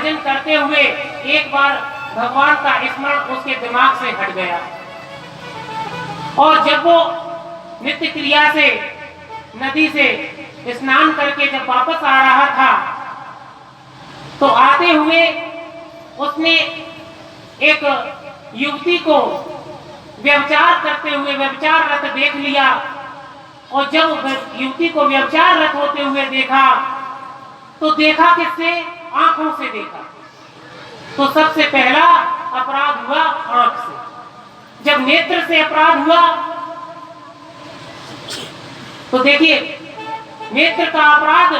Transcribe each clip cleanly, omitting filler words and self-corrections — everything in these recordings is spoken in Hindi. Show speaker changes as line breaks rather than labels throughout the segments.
भजन करते हुए एक बार भगवान का स्मरण उसके दिमाग से हट गया। और जब वो नित्य क्रिया से नदी से स्नान करके जब वापस आ रहा था, तो आते हुए उसने एक युवती को व्यभिचार करते हुए व्यभिचार रत देख लिया। और जब युवती को व्यभिचार रत होते हुए देखा, तो देखा किससे? आंखों से देखा। तो सबसे पहला अपराध हुआ आंख से। जब नेत्र से अपराध हुआ, तो देखिए नेत्र का अपराध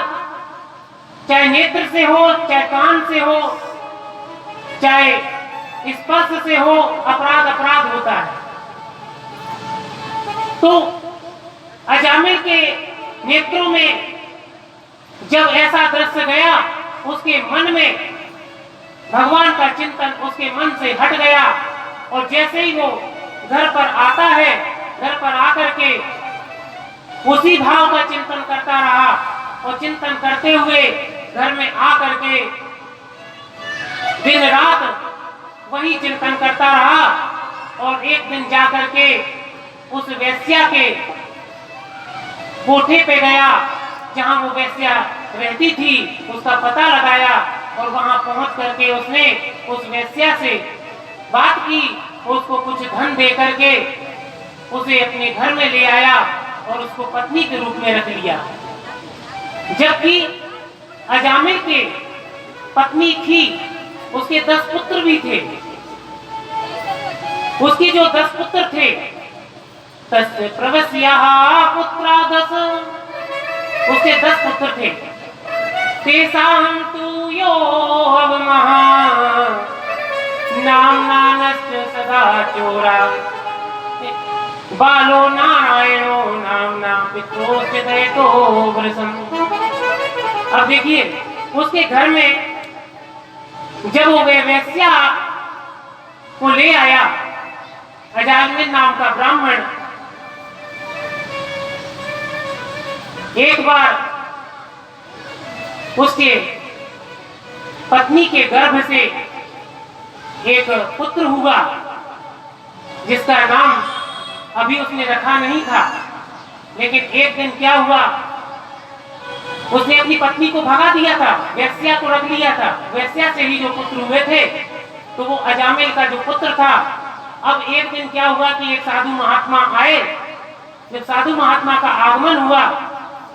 चाहे नेत्र से हो, चाहे कान से हो, चाहे स्पर्श से हो, अपराध होता है। तो अजामिल के नेत्रों में जब ऐसा दृश्य गया, उसके मन में भगवान का चिंतन उसके मन से हट गया। और जैसे ही वो घर पर आता है, घर पर आकर के उसी भाव का चिंतन करता रहा। और चिंतन करते हुए घर में आकर के दिन रात वही चिंतन करता रहा। और एक दिन जाकर के उस वेश्या के कोठे पे गया जहां वो वेश्या रहती थी, उसका पता लगाया। और वहां पहुंच करके उसने उस वेश्या से बात की, उसको कुछ धन दे करके उसे अपने घर में ले आया और उसको पत्नी के रूप में रख लिया। जबकि अजामिल के पत्नी थी, उसके 10 पुत्र भी थे। उसके जो 10 पुत्र थे, तस्य प्रवस्याः पुत्रा 10, उसके 10 पुत्र थे। तेषां तु यो हवमः नाम्नानस्य सदा चोरा बालो नारायणो नाम्ना पित्रोस्य दयतो वृषम्। अब देखिए उसके घर में जब वो वेश्या को ले आया, अजामिल नाम का ब्राह्मण, एक बार उसके पत्नी के गर्भ से एक पुत्र हुआ जिसका नाम अभी उसने रखा नहीं था। लेकिन एक दिन क्या हुआ, उसने अपनी पत्नी को भगा दिया था, वेश्या को रख लिया था। वेश्या से ही जो पुत्र हुए थे, तो वो अजामिल का जो पुत्र था। अब एक दिन क्या हुआ कि एक साधु महात्मा आए। जब साधु महात्मा का आगमन हुआ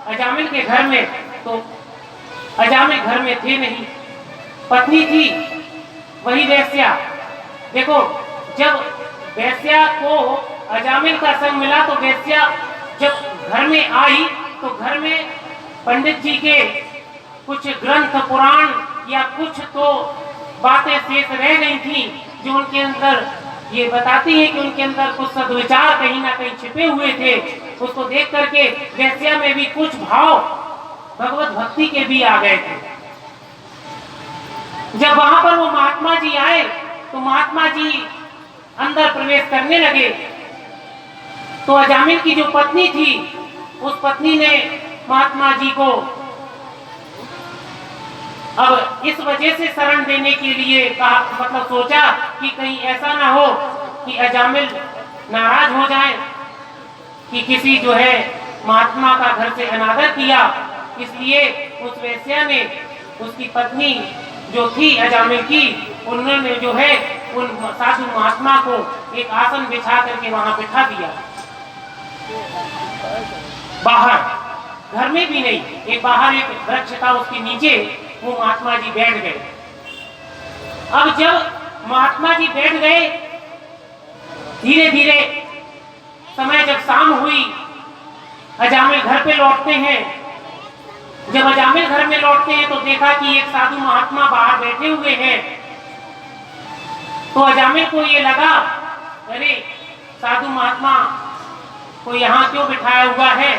अजामिल के घर में, तो अजामिल घर में थे नहीं, पत्नी थी वही वेश्या। देखो जब वेश्या को अजामिल का संग मिला, तो वेश्या जब घर में आई, तो घर में पंडित जी के कुछ ग्रंथ पुराण या कुछ तो बातें शेष रह गई थी, जो उनके अंदर ये बताती है कि उनके अंदर कुछ सद्विचार कहीं ना कहीं छिपे हुए थे। उसको देख करके वेश्या में भी कुछ भाव भगवत भक्ति के भी आ गए थे। जब वहां पर वो महात्मा जी आए, तो महात्मा जी अंदर प्रवेश करने लगे, तो अजामिल की जो पत्नी थी, उस पत्नी ने महात्मा जी को अब इस वजह से शरण देने के लिए कहा, मतलब सोचा कि कहीं ऐसा ना हो कि अजामिल नाराज हो जाए कि किसी जो है महात्मा का घर से अनादर किया। इसलिए उस वेश्या ने उसकी पत्नी जो थी अजामिल की, उन्होंने जो है उन साधु महात्मा को एक आसन बिछा करके वहां बिठा दिया। बाहर घर में भी नहीं, एक बाहर एक वृक्ष था, उसके नीचे वो महात्मा जी बैठ गए। अब जब महात्मा जी बैठ गए, धीरे धीरे समय जब शाम हुई, अजामिल घर पे लौटते हैं। जब अजामिल घर में लौटते हैं तो देखा कि एक साधु महात्मा बाहर बैठे हुए हैं। तो अजामिल को ये लगा, अरे साधु महात्मा को यहाँ क्यों बिठाया हुआ है।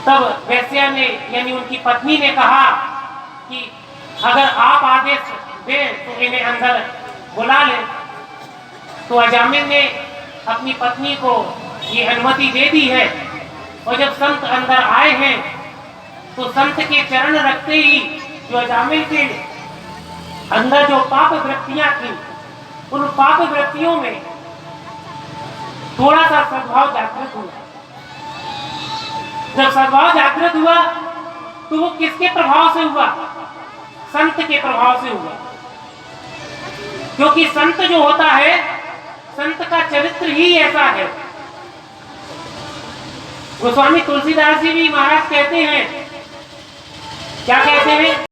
तब वेश्या ने यानी उनकी पत्नी ने कहा कि अगर आप आदेश दें तो इन्हें अंदर बुला लें। तो अजामिल ने अपनी पत्नी को ये अनुमति दे दी है। और जब संत अंदर आए हैं, तो संत के चरण रखते ही जो अजामिल के अंदर जो पाप वृत्तियां थी, उन पाप वृत्तियों में थोड़ा सा सद्भाव जागृत हुआ। जब सद्भाव जागृत हुआ तो वो किसके प्रभाव से हुआ? संत के प्रभाव से हुआ। क्योंकि संत जो होता है, संत का चरित्र ही ऐसा है। गोस्वामी तुलसीदास जी भी महाराज कहते हैं, क्या कहते हैं?